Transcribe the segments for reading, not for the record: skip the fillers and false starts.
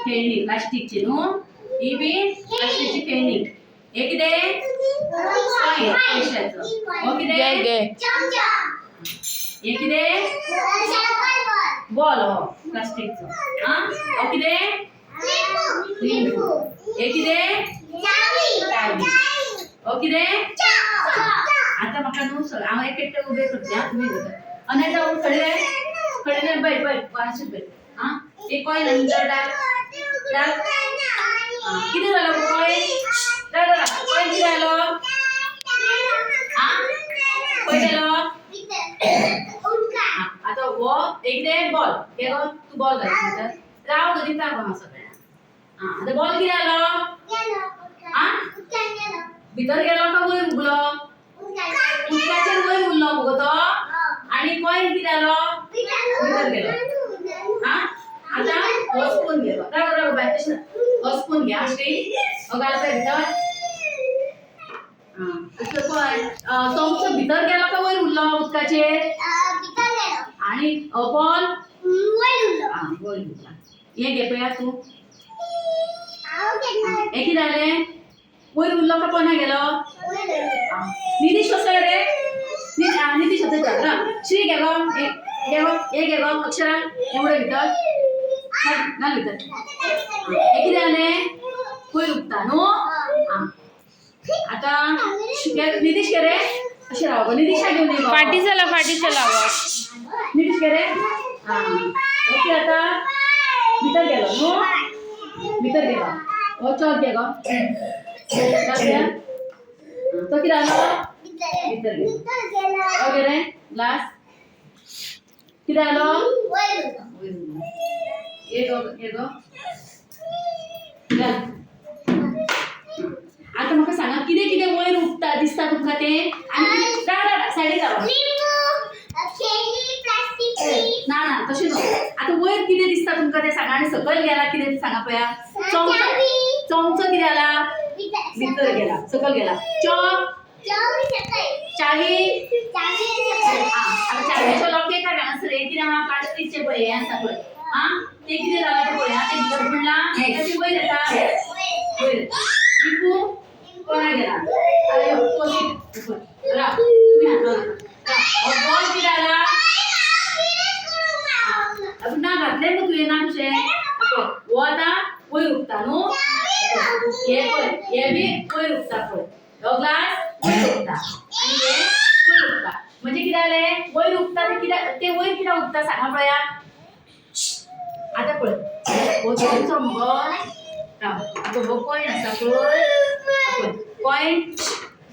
खेळणी प्लास्टिकची न्हू ही बी प्लास्टिकची खेळणी हे कितें पैशाचं हो कितें हे कितें बॉल हो प्लास्टिकचो हा हो कितें लिंबू हे कितें चावी हो कितें आता म्हाका न्हू सर हांव एक एकटे उबे करते हा तुमी आणि जाऊ खडे खडे बैठ बैठ वाचून बैठ हा एक कॉइन अंदर डाल डाल किती झालं कॉइन डाल डाल कॉइन किती झालं हा कॉइन झालं आता वो एक दे बॉल हे गो तू बॉल घाल राव गो दिता गो सगळ्या हा आता बॉल किती झालं हा भितर गेलो का वयर उगलो उदकाचेर वयर उरलो मुगो तो आणि कॉइन किती झालो भितर गेलो हा आता हो स्पून घे राव राव बाय तशी हो स्पून घे अशी हो घालता भितर हा तसं कॉइन चमचो भितर गेलो का वयर उरलो उदकाचेर आणि बॉल वयर उरला हे घे पळया तू हे किती झाले वयर उरलो का कोणा गेलो नितीश कसो रे नितीश होते ना श्री घे गो हे घे गो अक्षरा एवढे भितर घाल भितर हे किती झाले वयर उरता न्हू आता नितीश के रे अशें राव गो नितीशा घेवन ये फाटी चला नितीश के रे हा ओके आता भितर गेलो न्हू भितर गेलो हो चॉक घे गो तो किती आलो भितर गेलो ओके रे ग्लास किती आलो ये गो आता म्हाका सांगा कितें कितें वयर उठता दिसता तुमकां तें आनी सायडीक राव ना ना तशें न्हू आता वयर कितें दिसता तुमकां तें सांगा आनी सकयल गेला कितें सांगा पळया चमचो कितें जाला भितर गेला सकयल गेला चॉक चावी आता चावीचो लॉक एक हांगासर हे कितें आहा प्लास्टिकचे पळय हे आसा पळय हा ते कितें जाला ते पळय ते भितर पडला ताची वयर येता वयर लिंबू कोणा गेला अरे कोणी राव तुम्ही हातला बॉल कितें जाला अब ना घातले न्हू तुवें ना कशें वो आतां वयर उठता न्हू हे पळय हे बी वयर उठता पळय हो ग्लास वयर उठता आनी हे वयर उठता म्हणजे कितें जालें वयर उठता ते वयर कित्याक उठता सांगा पळया आतां पळय हो चमचो मुगो राव हो कॉइन आसा पळय कॉइन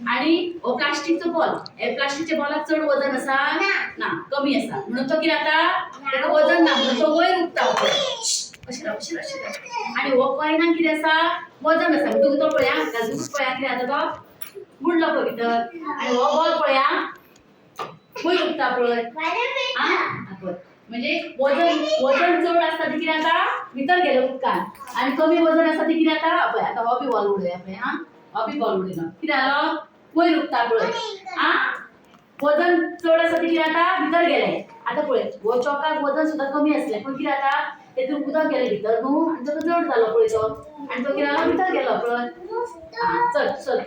आणि हो प्लास्टिकचो बॉल हे प्लास्टिकच्या बॉलाक चड वजन आसा ना कमी आसा म्हणून तो कितें जाता तेका वजन ना म्हणून तो वयर उठता अशें राव आणि हो कॉइनाक कितें आसा वजन आसा म्हणून तो पळया घालून पळया कितें जाता तो बुडलो पळय भितर आणि हो बॉल पळया वयर उठता पळय पळय म्हणजे वजन चड आसता ते कितें जाता भितर गेलो उदकान आणि कमी वजन आसता ते कितें जाता पळय आता हो बी बॉल उडया पळय हा हो बी बॉल उडयलो कितें जालो वयर उठता पळय हा वजन चड आसा ते कितें जाता भितर गेले आता पळय हो चॉकाक वजन सुद्दां कमी आसलें पण कितें जाता तेतून उदक गेलें भितर न्हू आनी तो जड जालो पळय तो आनी तो कितें जालो भितर गेलो पळय चल चल